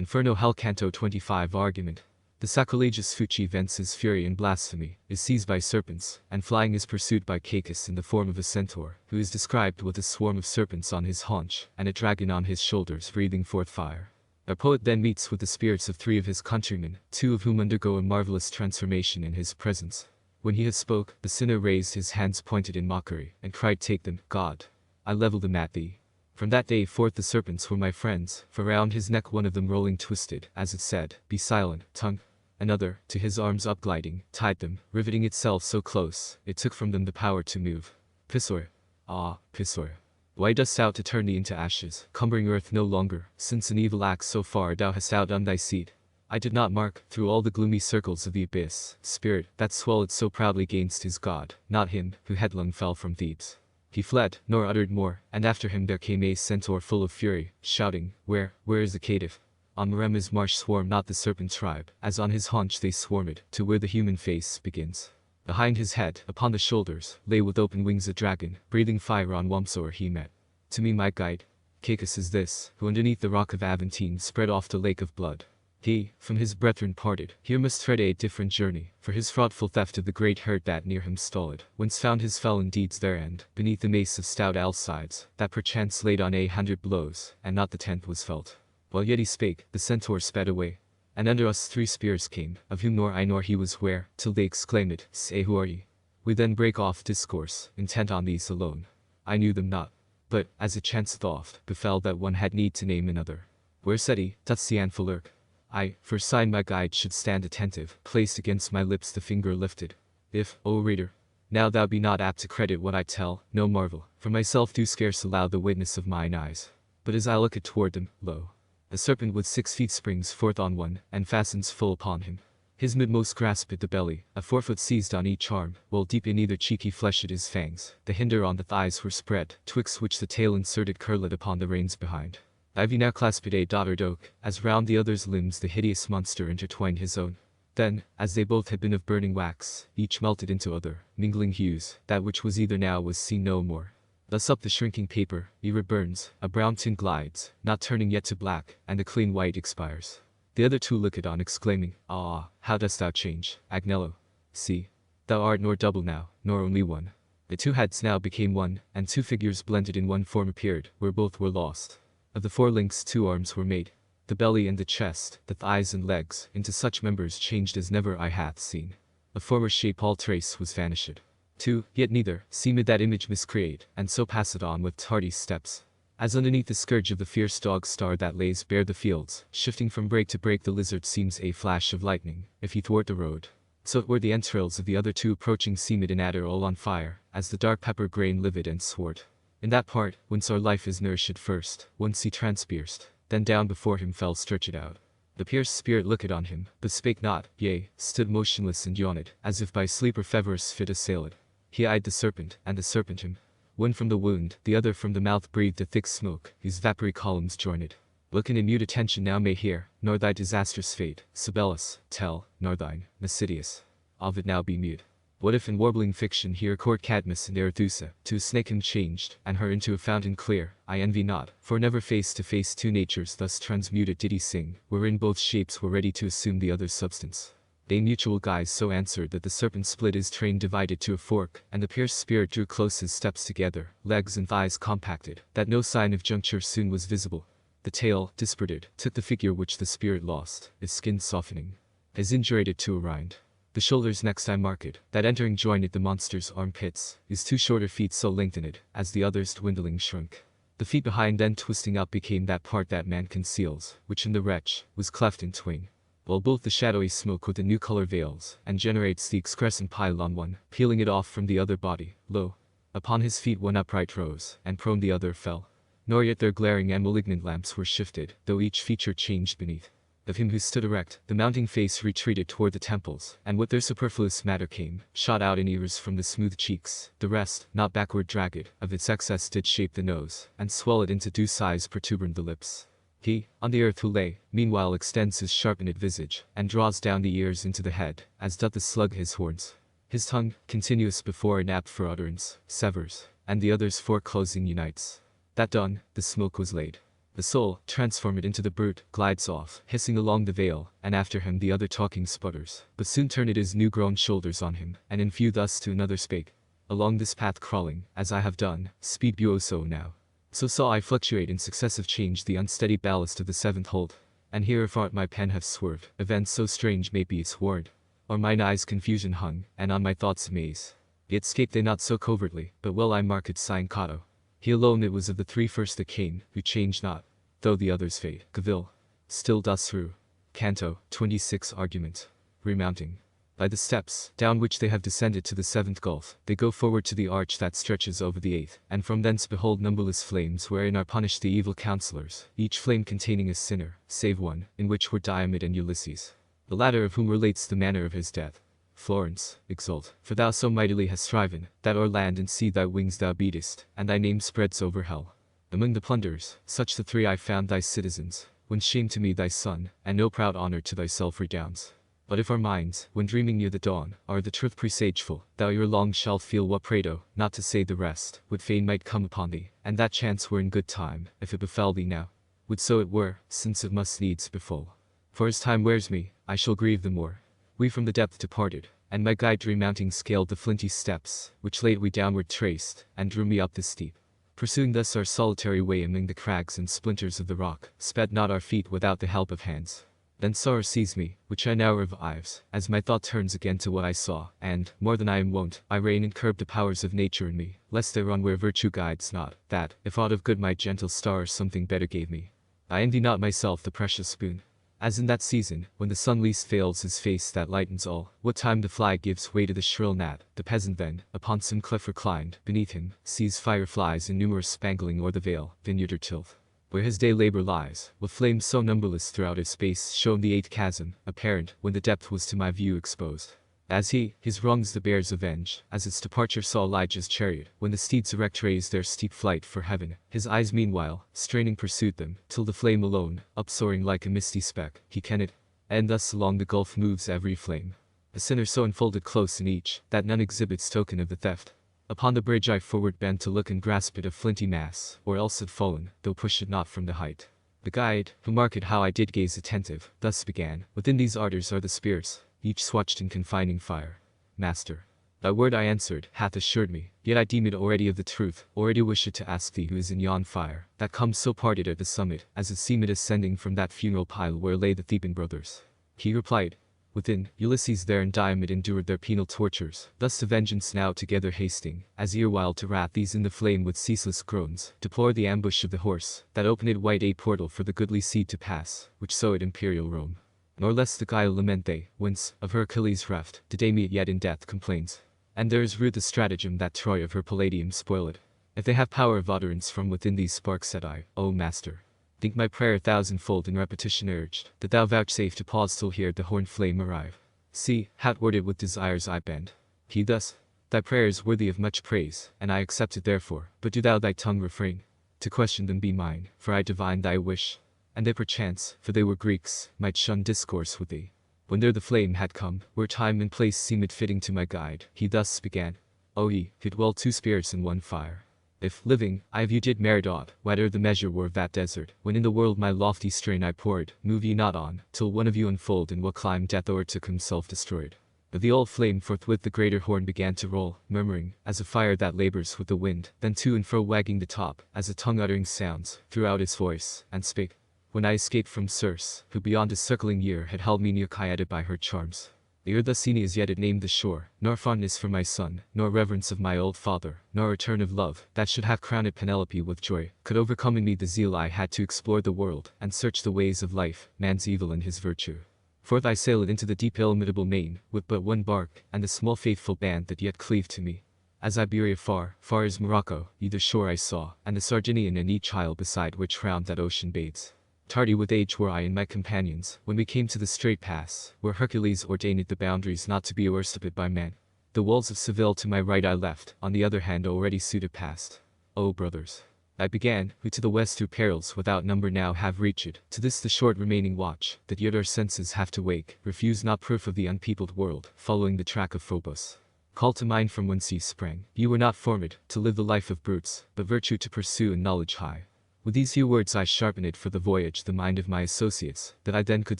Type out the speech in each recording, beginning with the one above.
Inferno Hell Canto 25 Argument. The sacrilegious Fuchi vents his fury in blasphemy, is seized by serpents, and flying is pursued by Cacus in the form of a centaur, who is described with a swarm of serpents on his haunch, and a dragon on his shoulders breathing forth fire. Our poet then meets with the spirits of 3 of his countrymen, 2 of whom undergo a marvelous transformation in his presence. When he had spoke, the sinner raised his hands pointed in mockery, and cried, "Take them, God. I level them at thee." From that day forth the serpents were my friends, for round his neck one of them rolling twisted, as it said, "Be silent, tongue." Another, to his arms upgliding, tied them, riveting itself so close, it took from them the power to move. Pisor. Ah, Pisor. Why dost thou to turn thee into ashes, cumbering earth no longer, since an evil act so far thou hast outdone thy seed? I did not mark, through all the gloomy circles of the abyss, spirit, that swelled so proudly gainst his god, not him, who headlong fell from Thebes. He fled, nor uttered more, and after him there came a centaur full of fury, shouting, where is the caitiff? On Maremma's marsh swarmed not the serpent tribe, as on his haunch they swarmed, to where the human face begins. Behind his head, upon the shoulders, lay with open wings a dragon, breathing fire on Wamsor he met. To me my guide, Cacus is this, who underneath the rock of Aventine spread off the lake of blood. He, from his brethren parted, here must tread a different journey, for his fraudful theft of the great herd that near him stoled, whence found his felon deeds their end, beneath the mace of stout Alcides, that perchance laid on 100 blows, and not the 10th was felt. While yet he spake, the centaur sped away, and under us 3 spears came, of whom nor I nor he was ware, till they exclaimed, "Say, who are ye?" We then brake off discourse, intent on these alone. I knew them not, but, as it chanced oft, befell that one had need to name another. Where said he, doth see Anfalurk? I, for sign my guide should stand attentive, placed against my lips the finger lifted. If, O reader, now thou be not apt to credit what I tell, no marvel, for myself do scarce allow the witness of mine eyes. But as I looked toward them, lo! A serpent with 6 feet springs forth on one, and fastens full upon him. His midmost grasped at the belly, a 4-foot seized on each arm, while deep in either cheek he fleshed his fangs, the hinder on the thighs were spread, twixt which the tail inserted curled upon the reins behind. Ivy now clasped a dotard oak, as round the other's limbs the hideous monster intertwined his own. Then, as they both had been of burning wax, each melted into other, mingling hues, that which was either now was seen no more. Thus up the shrinking paper, ere burns, a brown tint glides, not turning yet to black, and a clean white expires. The other 2 looked on, exclaiming, "Ah, how dost thou change, Agnello! See, thou art nor double now, nor only one." The 2 heads now became one, and 2 figures blended in one form appeared, where both were lost. Of the 4 links 2 arms were made, the belly and the chest, the thighs and legs, into such members changed as never eye hath seen. Of former shape all trace was vanished. 2, yet neither, seemed that image miscreate, and so passed on with tardy steps. As underneath the scourge of the fierce dog star that lays bare the fields, shifting from break to break the lizard seems a flash of lightning, if he thwart the road. So it were the entrails of the other 2 approaching seemed an adder all on fire, as the dark pepper grain livid and swart. In that part, whence our life is nourished first, once he transpierced, then down before him fell stretched out. The pierced spirit looked on him, but spake not, yea, stood motionless and yawned, as if by sleep or feverous fit assailed. He eyed the serpent, and the serpent him. One from the wound, the other from the mouth breathed a thick smoke, whose vapory columns joined. Looking in mute attention now may hear, nor thy disastrous fate, Sibelius, tell, nor thine, Masidius. Ovid now be mute. What if in warbling fiction here court Cadmus and Arethusa, to a snake him changed, and her into a fountain clear, I envy not, for never face to face 2 natures thus transmuted did he sing, wherein both shapes were ready to assume the other's substance. They mutual guise so answered that the serpent split his train divided to a fork, and the pierced spirit drew close his steps together, legs and thighs compacted, that no sign of juncture soon was visible. The tail, disparted, took the figure which the spirit lost, his skin softening. As indurated to a rind. The shoulders next I marked, that entering joined the monster's armpits, his 2 shorter feet so lengthened, as the others dwindling shrunk. The feet behind then twisting up became that part that man conceals, which in the wretch, was cleft in twain. While both the shadowy smoke with the new color veils, and generates the excrescent pile on one, peeling it off from the other body, lo! Upon his feet one upright rose, and prone the other fell. Nor yet their glaring and malignant lamps were shifted, though each feature changed beneath. Of him who stood erect, the mounting face retreated toward the temples, and what their superfluous matter came, shot out in ears from the smooth cheeks, the rest, not backward dragged, of its excess did shape the nose, and swell it into due size protuberant the lips. He, on the earth who lay, meanwhile extends his sharpened visage, and draws down the ears into the head, as doth the slug his horns. His tongue, continuous before and apt for utterance, severs, and the other's foreclosing unites. That done, the smoke was laid. The soul, transformed into the brute, glides off, hissing along the vale, and after him the other talking sputters, but soon turned his new-grown shoulders on him, and in view thus to another spake. Along this path crawling, as I have done, speed you so now. So saw I fluctuate in successive change the unsteady ballast of the seventh hold, and here athwart my pen have swerved, events so strange may be its ward. O'er mine eyes confusion hung, and on my thoughts amaze. Yet scaped they not so covertly, but well I marked sign Cato. He alone it was of the three first that came, who changed not, though the others fade. Cavil. Still does through. Canto 26 Argument. Remounting. By the steps, down which they have descended to the seventh gulf, they go forward to the arch that stretches over the eighth, and from thence behold numberless flames wherein are punished the evil counselors, each flame containing a sinner, save one, in which were Diomed and Ulysses. The latter of whom relates the manner of his death. Florence, exult, for thou so mightily hast striven, that o'er land and sea thy wings thou beatest, and thy name spreads over hell. Among the plunderers, such the three I found thy citizens, when shame to me thy son, and no proud honor to thyself redounds. But if our minds, when dreaming near the dawn, are the truth presageful, thou ere long shalt feel what Prato, not to say the rest, would fain might come upon thee, and that chance were in good time, if it befell thee now. Would so it were, since it must needs befall. For as time wears me, I shall grieve the more. We from the depth departed, and my guide remounting scaled the flinty steps, which late we downward traced, and drew me up the steep. Pursuing thus our solitary way among the crags and splinters of the rock, sped not our feet without the help of hands. Then sorrow seized me, which I now revives, as my thought turns again to what I saw, and, more than I am wont, I rein and curb the powers of nature in me, lest they run where virtue guides not, that, if aught of good my gentle star something better gave me. I envy not myself the precious boon. As in that season, when the sun least fails his face that lightens all, what time the fly gives way to the shrill gnat, the peasant then, upon some cliff reclined, beneath him, sees fireflies in numerous spangling o'er the vale, vineyard or tilth. Where his day labor lies, with flames so numberless throughout his space shone the eighth chasm, apparent, when the depth was to my view exposed. As he, his wrongs the bears avenge, as its departure saw Elijah's chariot, when the steeds erect raised their steep flight for heaven, his eyes meanwhile, straining pursued them, till the flame alone, upsoaring like a misty speck, he kenned, and thus along the gulf moves every flame. A sinner so enfolded close in each, that none exhibits token of the theft. Upon the bridge I forward bent to look and grasp it a flinty mass, or else had fallen, though push it not from the height. The guide, who marked how I did gaze attentive, thus began, within these ardors are the spirits, each swatched in confining fire. Master. Thy word I answered, hath assured me, yet I deem it already of the truth, already wish it to ask thee who is in yon fire, that comes so parted at the summit, as it seemed ascending from that funeral pile where lay the Theban brothers. He replied, within, Ulysses there and Diomed endured their penal tortures, thus to vengeance now together hasting, as erewhile to wrath these in the flame with ceaseless groans, deplore the ambush of the horse, that opened white a portal for the goodly seed to pass, which so at imperial Rome. Nor less the guile lament they, whence, of her Achilles reft, did they meet yet in death complains. And there is rude the stratagem that Troy of her palladium spoiled. If they have power of utterance from within these sparks said I, O master. Think my prayer thousandfold in repetition urged, that thou vouchsafe to pause till here the horned flame arrive. See, outward it with desires I bend. He thus, thy prayer is worthy of much praise, and I accept it therefore, but do thou thy tongue refrain. To question them be mine, for I divine thy wish. And they perchance, for they were Greeks, might shun discourse with thee. When there the flame had come, where time and place seemed fitting to my guide, he thus began, O ye, who dwell two spirits in one fire. If, living, I of you did merit aught, whate'er the measure were of that desert, when in the world my lofty strain I poured, move ye not on, till one of you unfold in what clime death o'ertook himself destroyed. But the old flame forthwith the greater horn began to roll, murmuring, as a fire that labors with the wind, then to and fro wagging the top, as a tongue uttering sounds, threw out its voice, and spake. When I escaped from Circe, who beyond a circling year had held me near quieted by her charms. Ere thus seen as yet it named the shore, nor fondness for my son, nor reverence of my old father, nor return of love, that should have crowned Penelope with joy, could overcome in me the zeal I had to explore the world, and search the ways of life, man's evil and his virtue. Forth I sailed into the deep illimitable main, with but one bark, and the small faithful band that yet cleaved to me. As Iberia far, far as Morocco, either shore I saw, and the Sardinian and each isle beside which round that ocean bathes. Tardy with age were I and my companions, when we came to the strait pass, where Hercules ordained the boundaries not to be o'erstepped by man. The walls of Seville to my right I left, on the other hand already suited past. O brothers. I began, who to the west through perils without number now have reached, to this the short remaining watch, that yet our senses have to wake, refuse not proof of the unpeopled world, following the track of Phobos. Call to mind from whence ye sprang, ye were not formed, to live the life of brutes, but virtue to pursue and knowledge high. With these few words I sharpened it for the voyage the mind of my associates, that I then could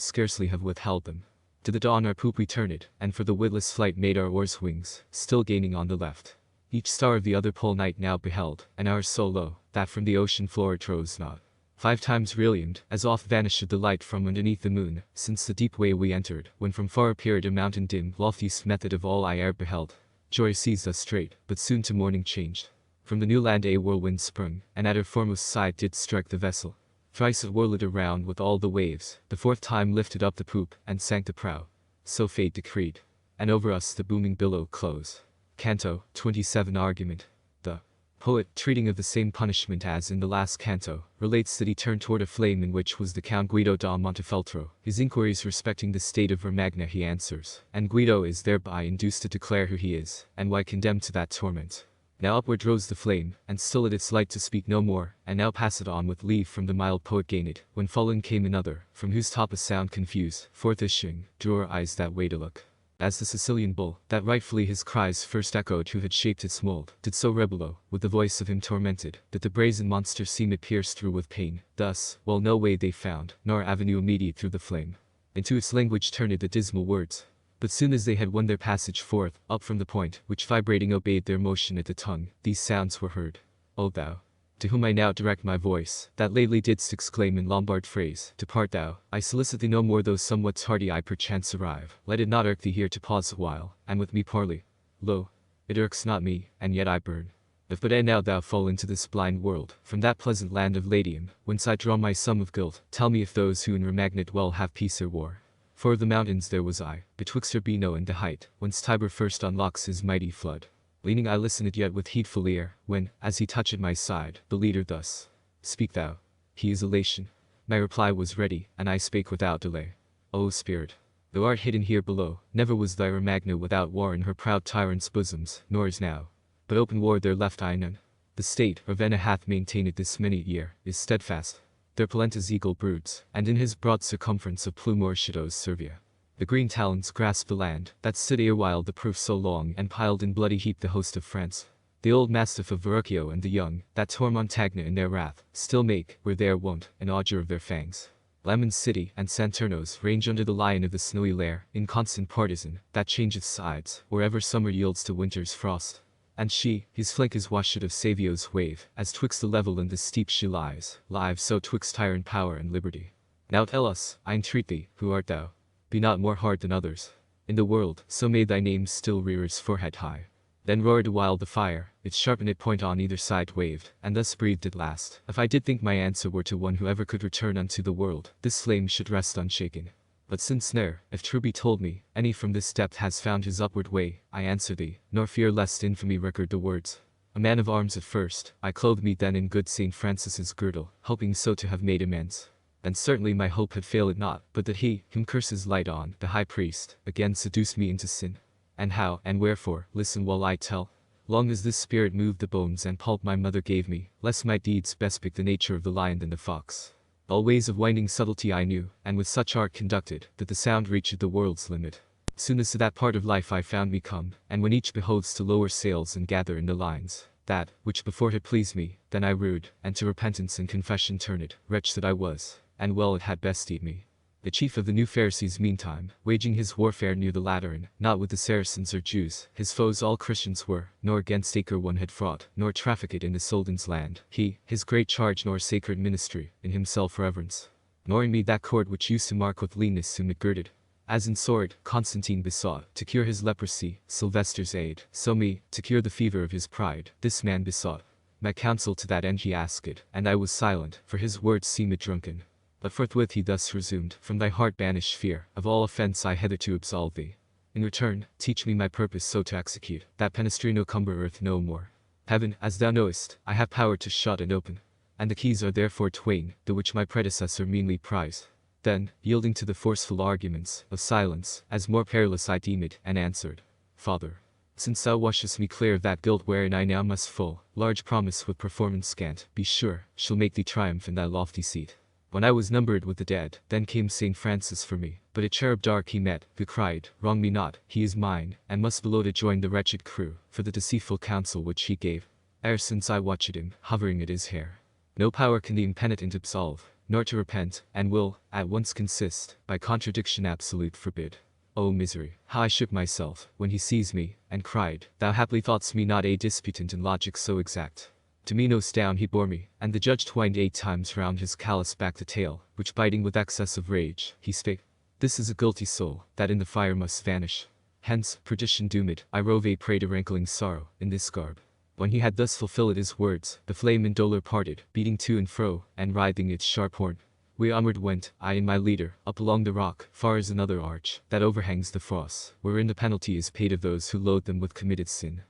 scarcely have withheld them. To the dawn our poop we turned, and for the witless flight made our oars wings, still gaining on the left. Each star of the other pole night now beheld, and ours so low, that from the ocean floor it rose not. 5 times brilliant, as oft vanished the light from underneath the moon, since the deep way we entered, when from far appeared a mountain dim, loftiest method of all I e'er beheld. Joy seized us straight, but soon to mourning changed. From the new land a whirlwind sprung, and at her foremost side did strike the vessel. Thrice it whirled around with all the waves, the 4th time lifted up the poop, and sank the prow. So fate decreed. And over us the booming billow close. Canto 27 Argument. The poet, treating of the same punishment as in the last canto, relates that he turned toward a flame in which was the Count Guido da Montefeltro. His inquiries respecting the state of Romagna he answers, and Guido is thereby induced to declare who he is, and why condemned to that torment. Now upward rose the flame, and still at its light to speak no more, and now passed on with leave from the mild poet gained, when fallen came another, from whose top a sound confused, forth issuing, drew our eyes that way to look. As the Sicilian bull, that rightfully his cries first echoed who had shaped its mold, did so rebellow, with the voice of him tormented, that the brazen monster seemed pierced through with pain. Thus, while no way they found, nor avenue immediate through the flame, into its language turned the dismal words. But soon as they had won their passage forth, up from the point, which vibrating obeyed their motion at the tongue, these sounds were heard. O thou, to whom I now direct my voice, that lately didst exclaim in Lombard phrase, depart thou, I solicit thee no more though somewhat tardy I perchance arrive, let it not irk thee here to pause a while, and with me parley. Lo, it irks not me, and yet I burn. If but ere now thou fall into this blind world, from that pleasant land of Latium, whence I draw my sum of guilt, tell me if those who in Romagna dwell have peace or war. For of the mountains there was I, betwixt Urbino and the height, whence Tiber first unlocks his mighty flood. Leaning I listened yet with heedful ear, when, as he touched my side, the leader thus, speak thou. He is elation. My reply was ready, and I spake without delay. O spirit, thou art hidden here below, never was thy Romagna without war in her proud tyrants' bosoms, nor is now. But open war there left I none. The state, Ravenna hath maintained it this many year, is steadfast. Their Polenta's eagle broods, and in his broad circumference of plume o'ershadows Servia. The green talons grasp the land, that stood erewhile the proof so long, and piled in bloody heap the host of France. The old mastiff of Verrocchio and the young, that tore Montagna in their wrath, still make, where they are wont, an augur of their fangs. Lamon's city and Santerno's range under the lion of the snowy lair, inconstant partisan, that changeth sides, wherever summer yields to winter's frost. And she, his flank is washed of Savio's wave, as twixt the level and the steep she lies, live so twixt tyrant power and liberty. Now tell us, I entreat thee, who art thou? Be not more hard than others. In the world, so may thy name still rear its forehead high. Then roared awhile the fire, its sharpened point on either side waved, and thus breathed at last. If I did think my answer were to one who ever could return unto the world, this flame should rest unshaken. But since ne'er, if true be told me, any from this depth has found his upward way, I answer thee, nor fear lest infamy record the words. A man of arms at first, I clothed me then in good St. Francis's girdle, hoping so to have made amends. And certainly my hope had failed not, but that he, whom curses light on, the high priest, again seduced me into sin. And how, and wherefore, listen while I tell. Long as this spirit moved the bones and pulp my mother gave me, less my deeds bespick the nature of the lion than the fox. All ways of winding subtlety I knew, and with such art conducted, that the sound reached the world's limit. Soon as to that part of life I found me come, and when each behoves to lower sails and gather in the lines, that, which before had pleased me, then I rued, and to repentance and confession turned, wretch that I was, and well it had best eat me. The chief of the new Pharisees meantime, waging his warfare near the Lateran, not with the Saracens or Jews, his foes all Christians were, nor against acre one had fought, nor trafficked in the Soldan's land, he, his great charge nor sacred ministry, in himself reverence. Nor in me that cord which used to mark with leanness whom it girded. As in sword, Constantine besought, to cure his leprosy, Sylvester's aid, so me, to cure the fever of his pride, this man besought. My counsel to that end he asked, and I was silent, for his words seemed drunken. But forthwith he thus resumed, from thy heart banish fear, of all offence I hitherto absolve thee. In return, teach me my purpose so to execute, that Penestrino cumber earth no more. Heaven, as thou knowest, I have power to shut and open. And the keys are therefore twain, the which my predecessor meanly prized. Then, yielding to the forceful arguments of silence, as more perilous I deem it, and answered, Father, since thou washest me clear of that guilt wherein I now must full, large promise with performance scant, be sure, shall make thee triumph in thy lofty seat. When I was numbered with the dead, then came St. Francis for me, but a cherub dark he met, who cried, Wrong me not, he is mine, and must below to join the wretched crew, for the deceitful counsel which he gave. E'er since I watched him, hovering at his hair. No power can the impenitent absolve, nor to repent, and will, at once consist, by contradiction absolute forbid. O misery, how I shook myself, when he seized me, and cried, Thou haply thought'st me not a disputant in logic so exact. To Minos down he bore me, and the judge twined 8 times round his callous back the tail, which biting with excess of rage, he spake. This is a guilty soul, that in the fire must vanish. Hence, perdition doomed, I rove a prey to rankling sorrow, in this garb. When he had thus fulfilled his words, the flame in dolour parted, beating to and fro, and writhing its sharp horn. We onward went, I and my leader, up along the rock, far as another arch, that overhangs the fosse, wherein the penalty is paid of those who load them with committed sin.